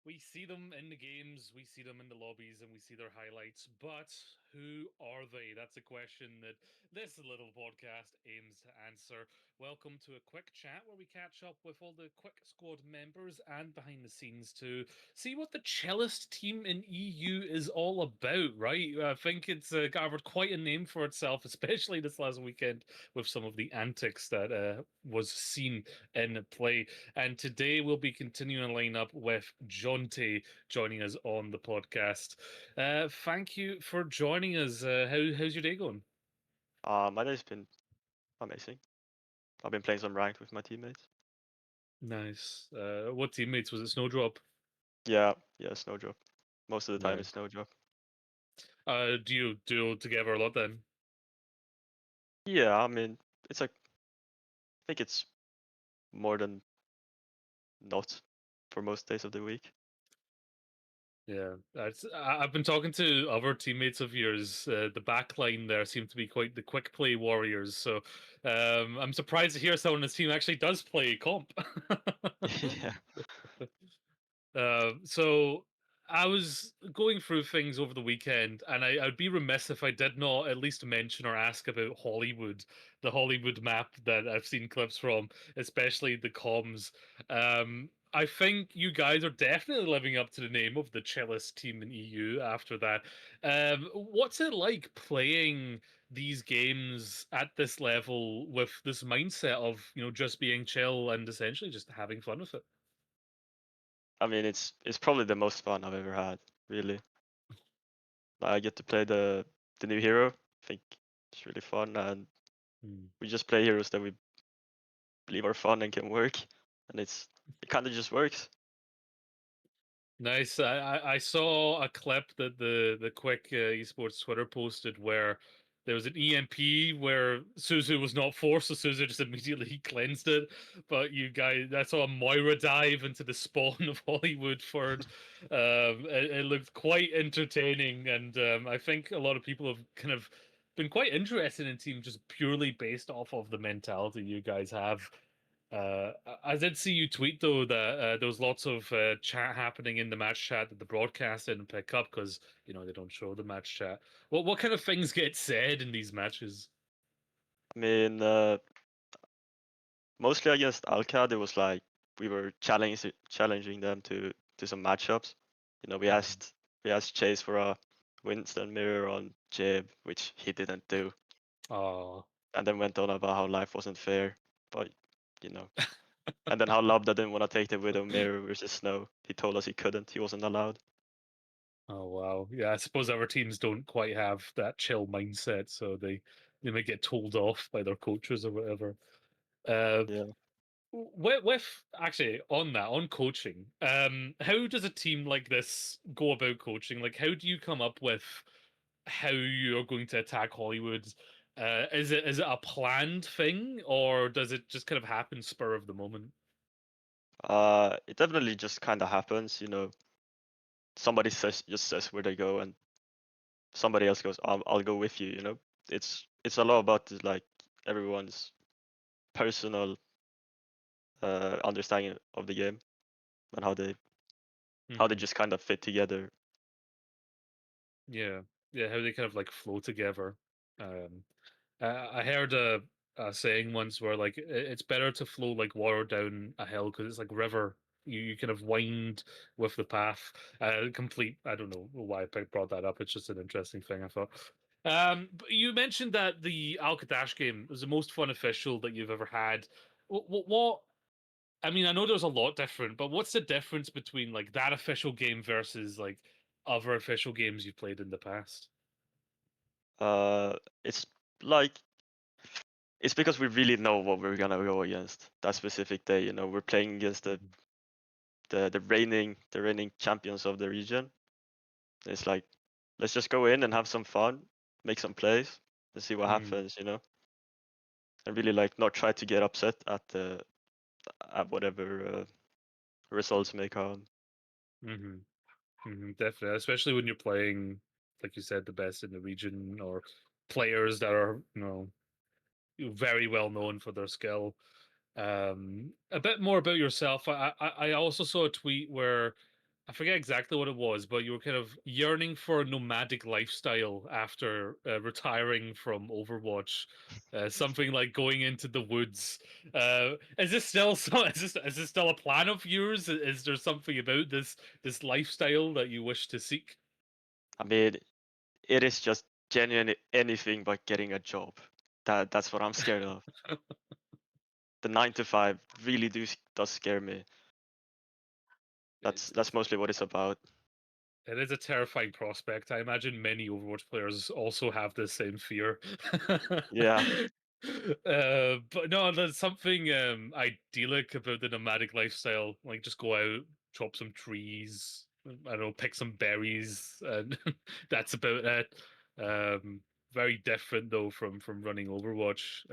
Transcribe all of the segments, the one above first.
We see them in the games, we see them in the lobbies, and we see their highlights. But who are they? That's a question that this little podcast aims to answer. Welcome to a quick chat where we catch up with all the Quick Squad members and behind the scenes to see what the cellist team in EU is all about, right? I think it's gathered quite a name for itself, especially this last weekend with some of the antics that was seen in play. And today we'll be continuing a lineup with Jonte joining us on the podcast. Thank you for joining us. How's your day going? My day's been amazing. I've been playing some ranked with my teammates. Nice. What teammates was it? Snowdrop. Yeah, Snowdrop. Most of the time No. it's Snowdrop. Do you duel together a lot then? Yeah, I mean, it's like, I think it's more than not for most days of the week. Yeah, I've been talking to other teammates of yours. The back line there seem to be quite the quick play warriors. So I'm surprised to hear someone on this team actually does play comp. Yeah. So I was going through things over the weekend, and I'd be remiss if I did not at least mention or ask about Hollywood, the Hollywood map that I've seen clips from, especially the comms. I think you guys are definitely living up to the name of the chillest team in EU after that. What's it like playing these games at this level with this mindset of, just being chill and essentially just having fun with it? I mean, it's probably the most fun I've ever had, really. I get to play the new hero. I think it's really fun, and Hmm. we just play heroes that we believe are fun and can work, and it kind of just works. Nice. I saw a clip that the quick esports Twitter posted where there was an EMP where Suzu was not forced, so Suzu just immediately cleansed it. But you guys, I saw a Moira dive into the spawn of Hollywood Ford. It looked quite entertaining, and I think a lot of people have kind of been quite interested in team just purely based off of the mentality you guys have. I did see you tweet though that there was lots of chat happening in the match chat that the broadcast didn't pick up because they don't show the match chat. What kind of things get said in these matches? I mean, mostly against Alcad, it was like we were challenging them to some matchups. You know, we asked Chase for a Winston mirror on Jib, which he didn't do, Oh, and then went on about how life wasn't fair. But you know, and then how Lobda didn't want to take the Widow mirror versus Snow. He told us he couldn't. He wasn't allowed. Oh wow, yeah. I suppose our teams don't quite have that chill mindset, so they might get told off by their coaches or whatever. Uh, Yeah. with actually on that on coaching, how does a team like this go about coaching? Like, how do you come up with how you're going to attack Hollywood? Is it a planned thing, or does it just kind of happen spur of the moment? It definitely just kind of happens, you know. Somebody says where they go, and somebody else goes, I'll go with you. You know, it's a lot about like everyone's personal understanding of the game and how they Hmm. just kind of fit together. Yeah, yeah. How they kind of like flow together. Um, I heard a saying once where like it's better to flow like water down a hill because it's like river. You kind of wind with the path. Complete. I don't know why I brought that up. It's just an interesting thing I thought. But you mentioned that the Al Qadash game was the most fun official that you've ever had. What? I mean, I know there's a lot different, but what's the difference between like that official game versus like other official games you've played in the past? It's like it's because we really know what we're gonna go against that specific day. You know, we're playing against Mhm. the reigning champions of the region. It's like let's just go in and have some fun, make some plays, and see what Mm, happens. You know, and really like not try to get upset at whatever results may come. mhm. Definitely, especially when you're playing, like you said, the best in the region or players that are, very well known for their skill. A bit more about yourself. I also saw a tweet where I forget exactly what it was, but you were kind of yearning for a nomadic lifestyle after retiring from Overwatch. Something like going into the woods. Is this still is this still a plan of yours? Is there something about this lifestyle that you wish to seek? I mean, it is just genuinely anything but getting a job. That's what I'm scared of. The 9 to 5 really does scare me. That's It's that's mostly what it's about. It is a terrifying prospect. I imagine many Overwatch players also have the same fear. Yeah, But no, there's something idyllic about the nomadic lifestyle. Like just go out, chop some trees, I don't know, pick some berries, and that's about it. Very different though from running Overwatch.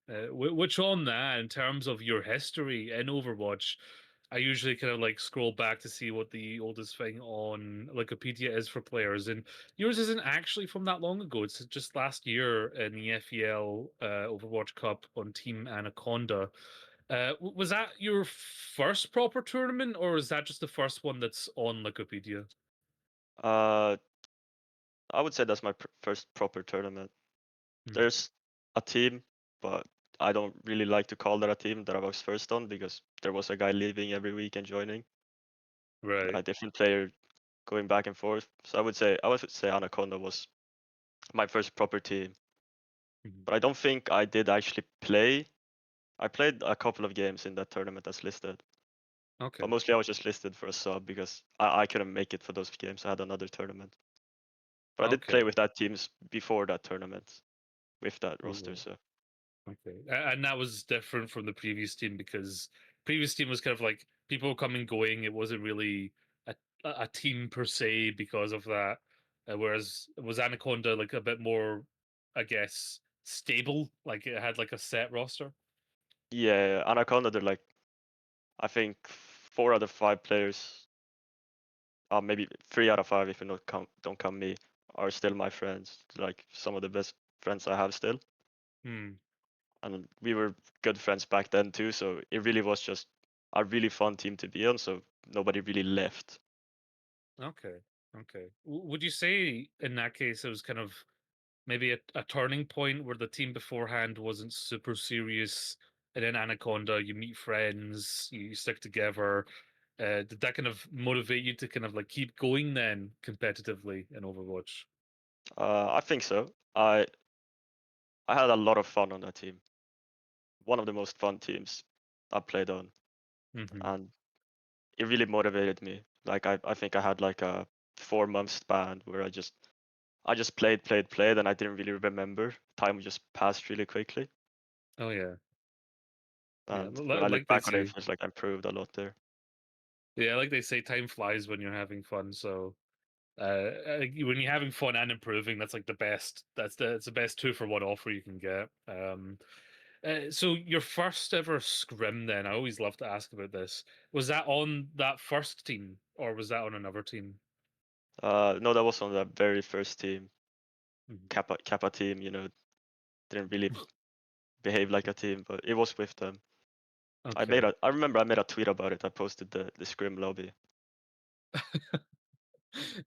Which on that, in terms of your history in Overwatch, I usually kind of like scroll back to see what the oldest thing on Wikipedia is for players, and yours isn't actually from that long ago. It's just last year in the FEL Overwatch Cup on Team Anaconda. Was that your first proper tournament, or is that just the first one that's on Wikipedia? uh, I would say that's my first proper tournament. Mhm. There's a team, but I don't really like to call that a team that I was first on because there was a guy leaving every week and joining, Right. a different player going back and forth. So I would say Anaconda was my first proper team. Mhm. But I don't think I did actually play. I played a couple of games in that tournament that's listed, but Okay. mostly I was just listed for a sub because I couldn't make it for those games. I had another tournament. But I did play Okay. with that teams before that tournament with that roster. Cool. So Okay. And that was different from the previous team because previous team was kind of like people coming going. It wasn't really a a team per se because of that. Whereas was Anaconda like a bit more, I guess, stable. Like it had like a set roster. yeah, Anaconda, they're like I think 4 out of 5 players, maybe 3 out of 5 if you don't count me, are still my friends. Like some of the best friends I have still, Hmm. and we were good friends back then too. So it really was just a really fun team to be on. So nobody really left. Okay. Okay. Would you say in that case it was kind of maybe a turning point where the team beforehand wasn't super serious, and then Anaconda, you meet friends, you stick together. Did that kind of motivate you to kind of like keep going then competitively in Overwatch? I think so. I had a lot of fun on that team. One of the most fun teams I played on, Hmm. and it really motivated me. Like I think I had like a 4 month span where I just played, and I didn't really remember. Time just passed really quickly. Oh yeah, yeah. And when I look Like they back on it, it say, feels like I improved a lot there. yeah, like they say, time flies when you're having fun. So when you're having fun and improving, that's like the best. It's the best two for one offer you can get. So your first ever scrim, then I always love to ask about this. Was that on that first team, or was that on another team? No, that was on the very first team, Mhm. Kappa team. Didn't really behave like a team, but it was with them. Okay. I remember I made a tweet about it. I posted the scrim lobby.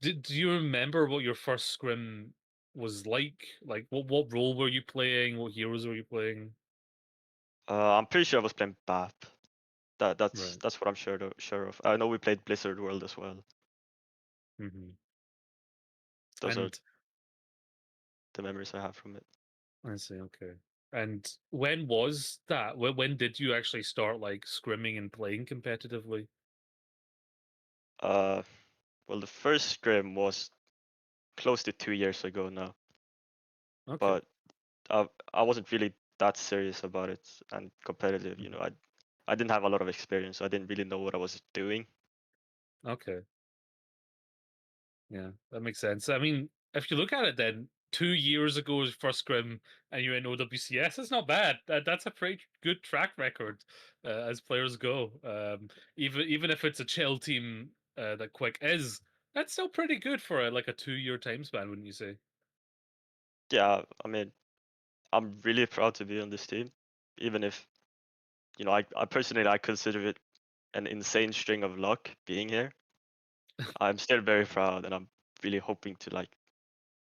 Do you remember what your first scrim was like? Like what role were you playing? What heroes were you playing? I'm pretty sure I was playing BAP. That's Right. that's what I'm sure of. I know we played Blizzard World as well. Hmm. Those are And the memories I have from it. I see. Okay. And when was that? When did you actually start like scrimming and playing competitively? Uh, well, the first scrim was close to 2 years ago now, Okay. but I wasn't really that serious about it and competitive. Mhm. I didn't have a lot of experience, so I didn't really know what I was doing. Okay. Yeah, that makes sense. I mean, if you look at it, then 2 years ago first scrim, and you're in OWCS, it's not bad. That's a pretty good track record as players go. Even if it's a chill team that Quick is, that's still pretty good for like a 2 year time span, wouldn't you say? Yeah, I mean, I'm really proud to be on this team, even if I personally I consider it an insane string of luck being here. I'm still very proud, and I'm really hoping to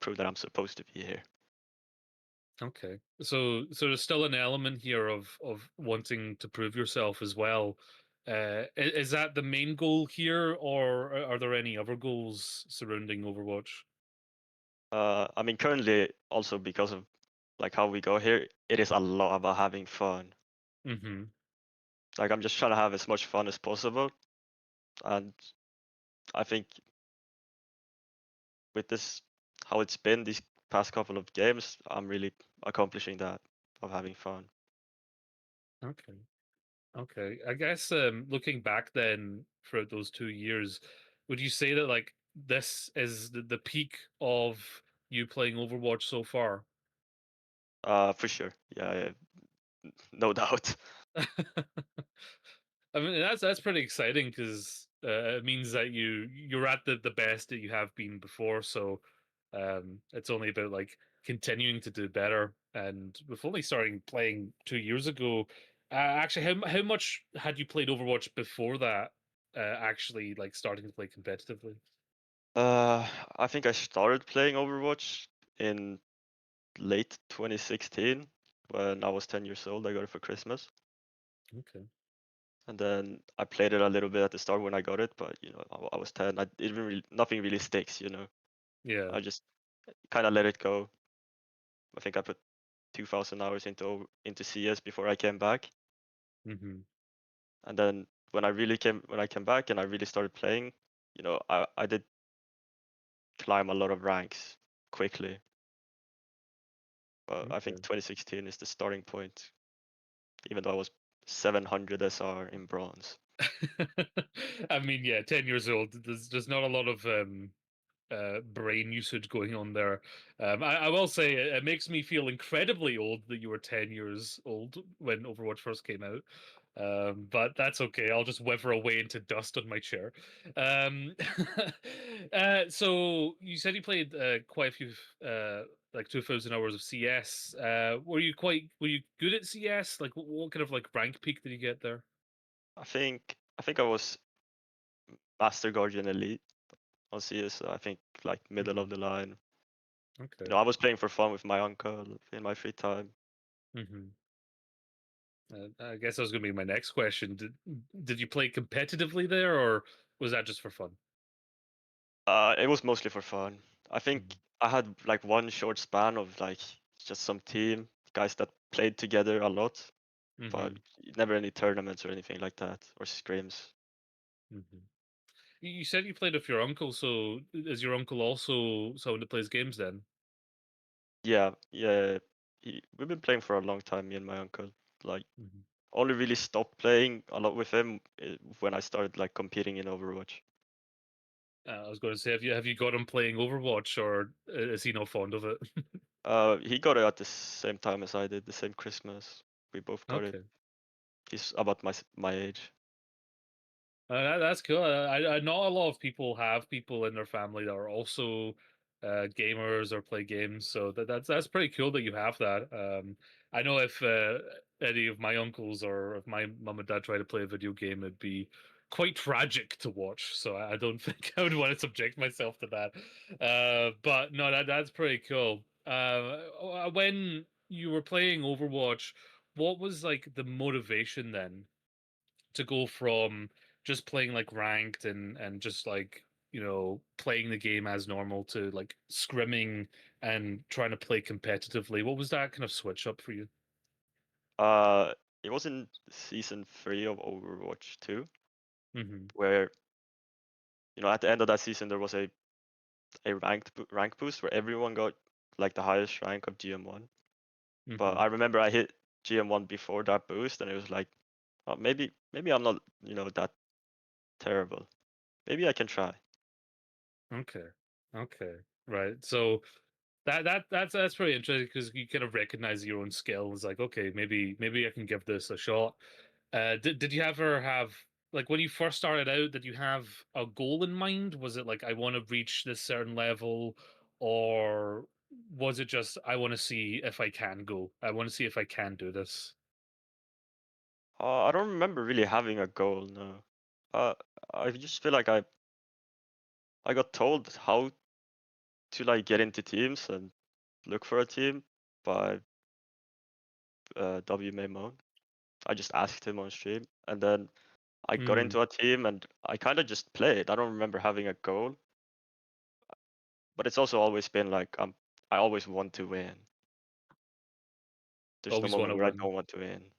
prove that I'm supposed to be here. Okay, so there's still an element here of wanting to prove yourself as well. Is that the main goal here, or are there any other goals surrounding Overwatch? I mean, currently also because of how we go here, it is a lot about having fun. Hmm. I'm just trying to have as much fun as possible, and I think with this how it's been these past couple of games, I'm really accomplishing that of having fun. Okay. Okay. I guess looking back then throughout those 2 years, would you say that like this is the peak of you playing Overwatch so far? For sure, yeah, yeah, no doubt. I mean, that's pretty exciting because it means that you're at the best that you have been before. So it's only about like continuing to do better. And with only starting playing 2 years ago, actually, how much had you played Overwatch before that? Actually, like starting to play competitively. I think I started playing Overwatch in late 2016 when I was 10 years old. I got it for Christmas. Okay. And then I played it a little bit at the start when I got it, but I was 10. Nothing really sticks. Yeah. I just kind of let it go. I think I put 2,000 hours into CS before I came back. Hmm. And then when I came back and I really started playing, I did climb a lot of ranks quickly. But I think Okay. 2016 is the starting point, even though I was 700 SR in bronze. I mean, yeah, 10 years old. There's not a lot of brain usage going on there. I will say it makes me feel incredibly old that you were 10 years old when Overwatch first came out. But that's okay. I'll just wither away into dust on my chair. Um, so you said you played quite a few, like 2,000 hours of CS. Were you good at CS? Like, what kind of like rank peak did you get there? I think I was Master Guardian Elite on CS. So I think middle of Hmm. the line. Okay. I was playing for fun with my uncle in my free time. Hmm. I guess that was going to be my next question. Did you play competitively there, or was that just for fun? It was mostly for fun. I think I had one short span of just some team guys that played together a lot, but Mm-hmm. never any tournaments or anything like that or scrims. Hmm. You said you played with your uncle, so is your uncle also someone that plays games then? Yeah, yeah. We've been playing for a long time, me and my uncle. Like, Mhm. only really stopped playing a lot with him when I started like competing in Overwatch. I was going to say, have you got him playing Overwatch, or is he not fond of it? He got it at the same time as I did, the same Christmas. We both got it. Okay. He's about my age. That's cool. I know a lot of people have people in their family that are also gamers or play games, so that's pretty cool that you have that. I know if any of my uncles or if my mum and dad try to play a video game, it'd be quite tragic to watch. So I don't think I would want to subject myself to that. But no, that's pretty cool. When you were playing Overwatch, what was like the motivation then to go from just playing like ranked and just like playing the game as normal to like scrimming and trying to play competitively? What was that kind of switch up for you? Uh, it was in season 3 of Overwatch 2, Hmm. where at the end of that season there was a rank boost where everyone got like the highest rank of GM1. But Hmm. I remember I hit GM1 before that boost, and it was like, oh, maybe I'm not that terrible. Maybe I can try. Okay. Okay. Right. So that's pretty interesting because you kind of recognize your own skill. It's like, okay, maybe I can give this a shot. Did you ever have like when you first started out, did you have a goal in mind? Was it like I want to reach this certain level, or was it just I want to see if I can go? I want to see if I can do this. I don't remember really having a goal. No. Uh, I just feel like I got told how to like get into teams and look for a team by W Maimon. I just asked him on stream, and then I got Hmm. into a team, and I kind of just played. I don't remember having a goal, but it's also always been like I always want to win. There's no Always want moment to where I win, don't want to win.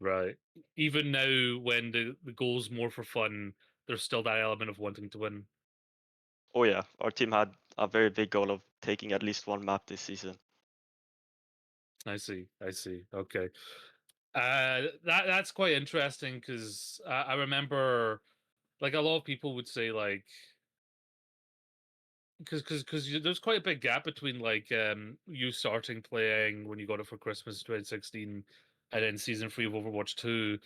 right? Even now, when the goal's more for fun, there's still that element of wanting to win. Oh yeah, our team had a very big goal of taking at least one map this season. I see. I see. Okay. That's quite interesting because I remember like a lot of people would say like because there's quite a big gap between like you starting playing when you got it for Christmas 2016 and then season 3 of Overwatch 2.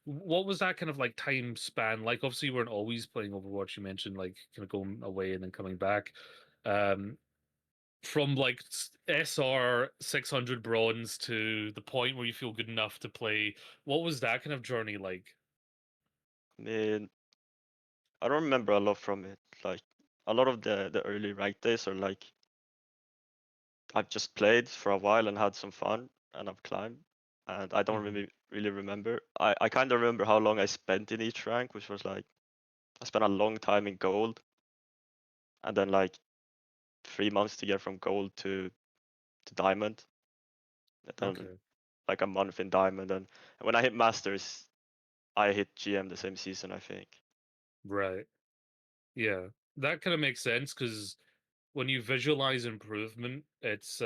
What was that kind of like time span like? Obviously you weren't always playing Overwatch. You mentioned like kind of going away and then coming back. Um from like SR 600 bronze to the point where you feel good enough to play, what was that kind of journey like? I mean, I don't remember a lot from it. Like a lot of the early rank days are like I've just played for a while and had some fun and I've climbed. And I don't Hmm. really remember. I kind of remember how long I spent in each rank, which was like I spent a long time in gold and then like 3 months to get from gold to diamond. And then Okay. like a month in diamond. And when I hit masters, I hit GM the same season, I think. Right. Yeah. That kind of makes sense because when you visualize improvement, it's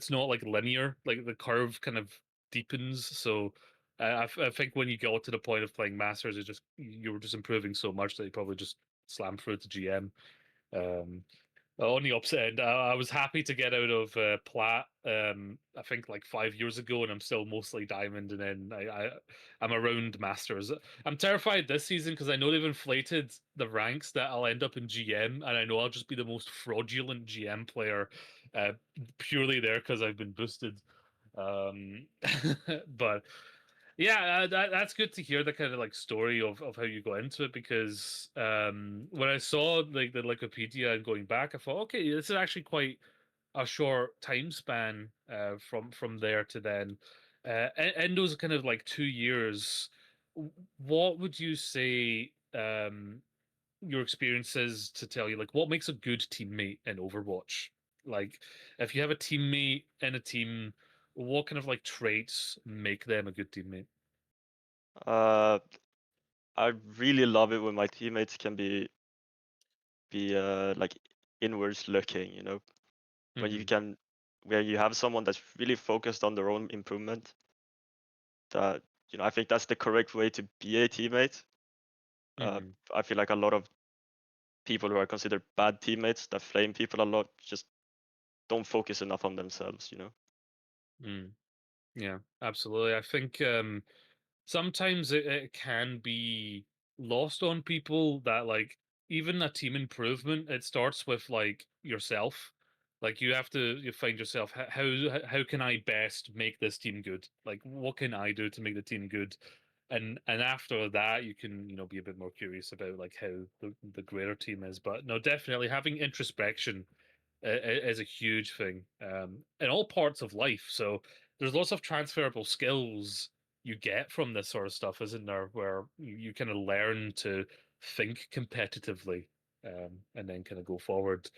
not like linear. Like the curve kind of deepens. So I think when you got to the point of playing masters, it just you were just improving so much that you probably just slammed through to GM. Um, on the upset end, I was happy to get out of plat. I think like 5 years ago, and I'm still mostly diamond. And then I'm around masters. I'm terrified this season because I know they've inflated the ranks that I'll end up in GM, and I know I'll just be the most fraudulent GM player, uh, purely there because I've been boosted. Um, but yeah, that's good to hear the kind of like story of how you got into it because when I saw like the Wikipedia and going back, I thought, okay, this is actually quite a short time span from there to then. In those kind of like 2 years, what would you say your experiences to tell you like what makes a good teammate in Overwatch? Like, if you have a teammate in a team, what kind of like traits make them a good teammate? Uh, I really love it when my teammates can be like inwards looking, you know, when you Hmm. can where you have someone that's really focused on their own improvement. That I think that's the correct way to be a teammate. Uh, Hmm. I feel like a lot of people who are considered bad teammates that flame people a lot just don't focus enough on themselves, you know. Mm. Yeah, absolutely. I think sometimes it can be lost on people that like even a team improvement, it starts with like yourself. Like you find yourself, how can I best make this team good? Like what can I do to make the team good? And after that you can be a bit more curious about like how the greater team is. But no, definitely having introspection is a huge thing in all parts of life. So there's lots of transferable skills you get from this sort of stuff, isn't there? Where you kind of learn to think competitively, and then kind of go forward.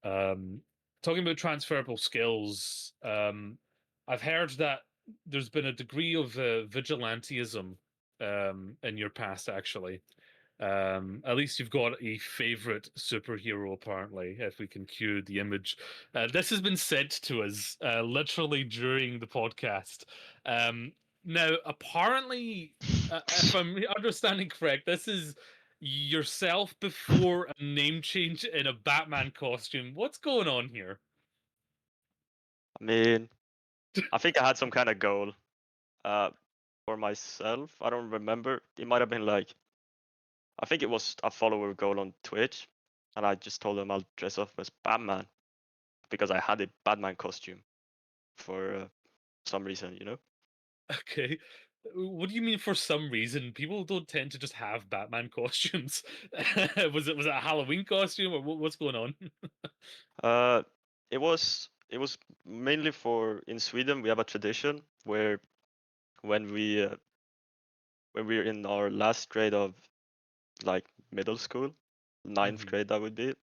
Um, Talking about transferable skills, I've heard that there's been a degree of vigilantism in your past, actually. At least you've got a favorite superhero, apparently, if we can cue the image. This has been said to us literally during the podcast. Um, Now, apparently, if I'm understanding correct, this is yourself before a name change in a Batman costume. What's going on here? I mean, I think I had some kind of goal uh, for myself. I don't remember. It might have been like I think it was a follower goal on Twitch, and I just told them I'll dress up as Batman because I had a Batman costume for some reason, you know. Okay. What do you mean for some reason? People don't tend to just have Batman costumes. Was it a Halloween costume or what's going on? Uh, it was mainly for in Sweden we have a tradition where when we uh, when we're in our last grade of like middle school, ninth Hmm. grade that would be,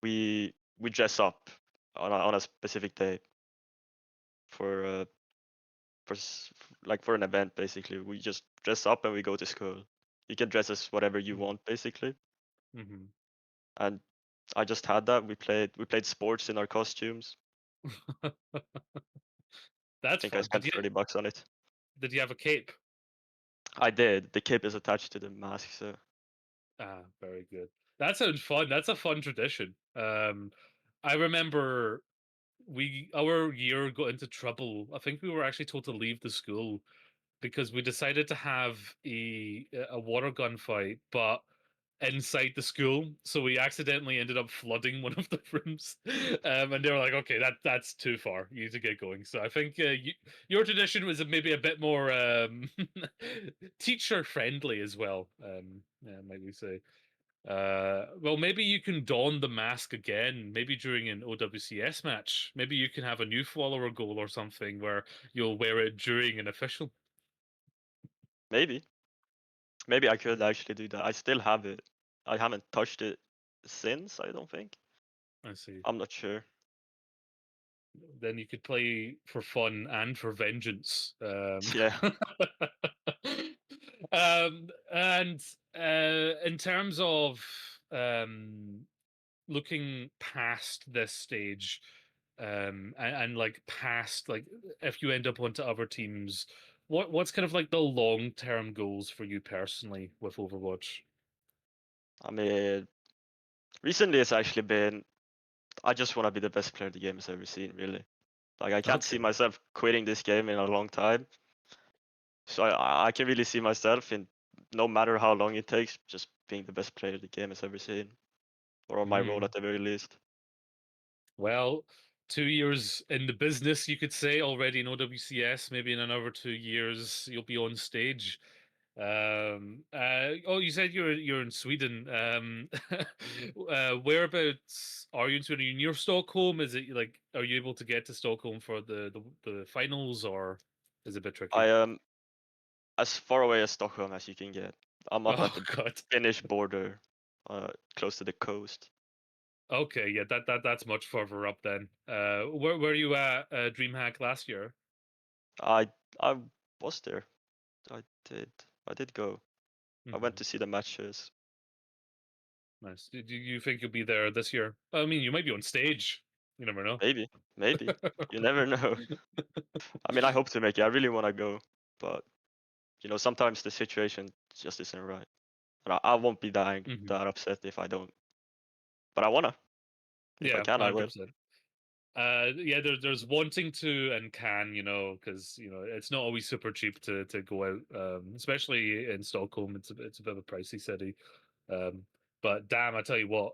we dress up on a specific day for like for an event basically. We just dress up and we go to school. You can dress as whatever you want basically. Hmm. And I just had that. We played sports in our costumes. I That's think I fun. spent $30 on it. Did you have a cape? I did. The cape is attached to the mask, so Ah, very good. That sounds fun. That's a fun tradition. I remember our year got into trouble. I think we were actually told to leave the school because we decided to have a water gun fight, but inside the school. So we accidentally ended up flooding one of the rooms, and they were like, "Okay, that's too far. You need to get going." So I think your tradition was maybe a bit more teacher friendly as well. Yeah, might we say? Well, maybe you can don the mask again, maybe during an OWCS match. Maybe you can have a new follower goal or something where you'll wear it during an official. maybe. Maybe I could actually do that. I still have it. I haven't touched it since, I don't think. I see. I'm not sure. Then you could play for fun and for vengeance. Yeah. And in terms of looking past this stage, and like past like if you end up onto other teams, what's kind of like the long term goals for you personally with Overwatch? I mean, recently it's actually been I just want to be the best player the game has ever seen, really. Like I can't see Okay. myself quitting this game in a long time. So I can really see myself in no matter how long it takes, just being the best player the game has ever seen. Or on my role Hmm. at the very least. Well, 2 years in the business, you could say, already in OWCS. Maybe in another 2 years, you'll be on stage. Oh, you said you're in Sweden. Whereabouts are you in Sweden? Are you near Stockholm? Is it like, are you able to get to Stockholm for the finals, or is it a bit I tricky? am as far away as Stockholm as you can get. I'm up at Oh the God. Finnish border, close to the coast. Okay, yeah, that's much further up then. Where were you at DreamHack last year? I was there. I did. I did go. I went Hmm. to see the matches. Nice. Do you think you'll be there this year? I mean, you might be on stage. You never know. Maybe, maybe. You never know. I mean, I hope to make it. I really want to go, but sometimes the situation just isn't right, and I won't be Hmm. that upset if I don't. But I wanna. If I Yeah, can, I will. 100%. Yeah, there's wanting to and can, because it's not always super cheap to go out, especially in Stockholm. It's a bit of a pricey city. Um, but damn, I tell you what,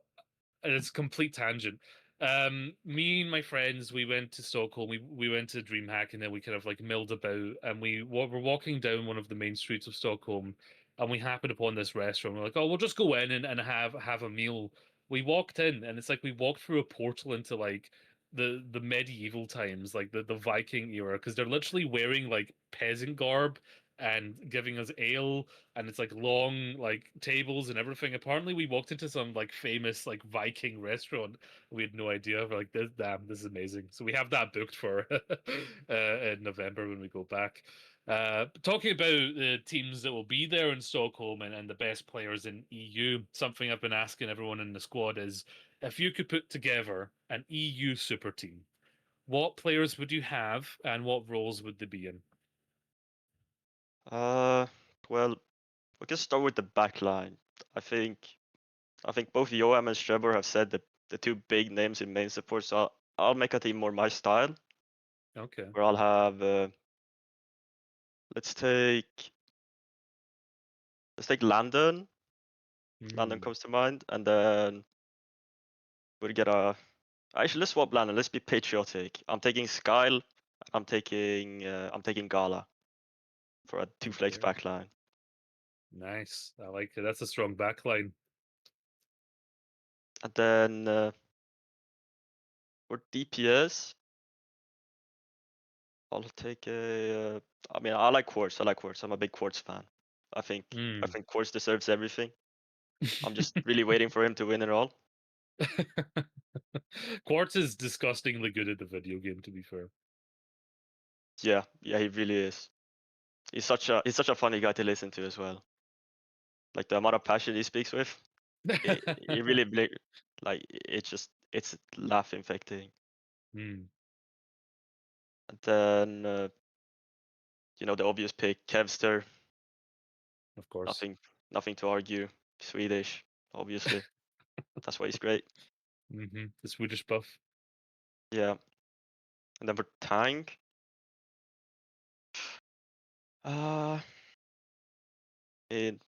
and it's a complete tangent. Me and my friends, we went to Stockholm. We went to DreamHack, and then we kind of like milled about, and were walking down one of the main streets of Stockholm, and we happened upon this restaurant. We're like, oh, we'll just go in and have a meal. We walked in, and it's like we walked through a portal into like the medieval times, like the Viking era, because they're literally wearing like peasant garb and giving us ale, and it's like long like tables and everything. Apparently, we walked into some like famous like Viking restaurant. We had no idea. We're like, this is amazing. So we have that booked for in November when we go back. Talking about the teams that will be there in Stockholm and the best players in EU, something I've been asking everyone in the squad is if you could put together an EU super team, what players would you have and what roles would they be in? Uh, well, we can start with the back line. I think I think both Joam and Strebor have said the two big names in main support. So I'll make a team more my style, Okay. where I'll have let's take let's take Landon. Landon Hmm. comes to mind, and then we'll get a. Actually, let's swap Landon. Let's be patriotic. I'm taking Skyle. I'm taking Gala for a two flex Okay. back line. Nice. I like it. That's a strong backline. And then for DPS, I'll take a. I mean, I like Quartz. I like Quartz. I'm a big Quartz fan. I Mm. think Quartz deserves everything. I'm just really waiting for him to win it all. Quartz is disgustingly good at the video game, to be fair. Yeah, yeah, he really is. He's such a funny guy to listen to as well. Like the amount of passion he speaks with, it really like it's laugh infecting. Mm, And then the obvious pick, Kevster. of course. Nothing nothing to argue. Swedish, obviously. That's why he's great. The Swedish buff. Yeah. And then for tank, uh, it,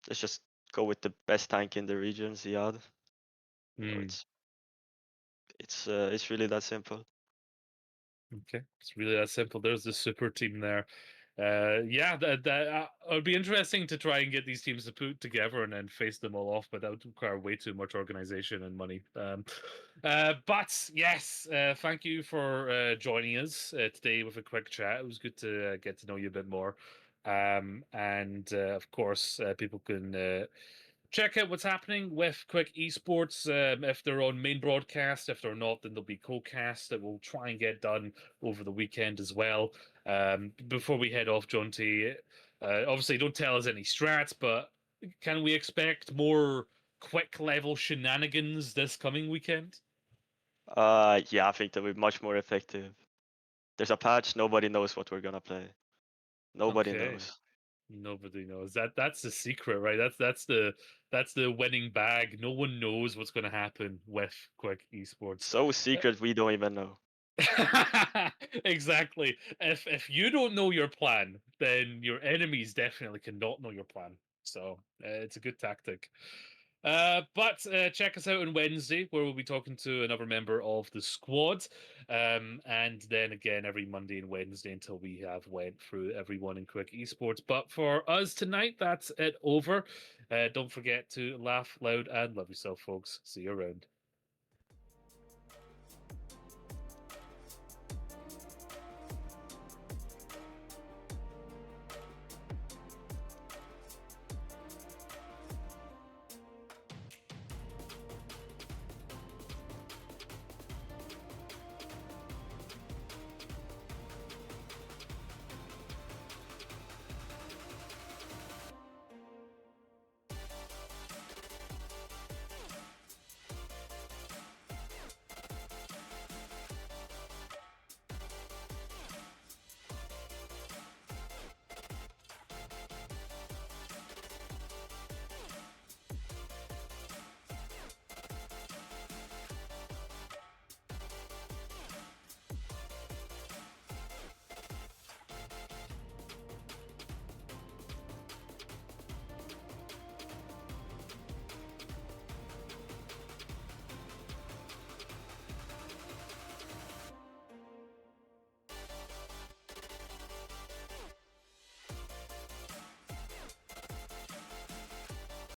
let's just go with the best tank in the region, Ziad. You know, Mm, it's really that simple. okay, it's really that simple. There's the super team there. Yeah, it would be interesting to try and get these teams to put together and then face them all off, but that would require way too much organization and money. But yes, thank you for joining us today with a quick chat. It was good to get to know you a bit more. And of course, people can check out what's happening with Quick Esports. If they're on main broadcast, if they're not, then there'll be co-cast that we'll try and get done over the weekend as well. Before we head off, Jonte, obviously don't tell us any strats, but can we expect more quick level shenanigans this coming weekend? Yeah, I think that we're much more effective. There's a patch, nobody knows what we're gonna play. Nobody Okay. knows. Nobody knows. That's the secret, right? That's the winning bag. No one knows what's going to happen with Quick Esports. So secret we don't even know. Exactly. If you don't know your plan, then your enemies definitely cannot know your plan. So it's a good tactic. But check us out on Wednesday, where we'll be talking to another member of the squad, and then again every Monday and Wednesday until we have went through everyone in Quick Esports. But for us tonight, that's it over. Don't forget to laugh loud and love yourself, folks. See you around.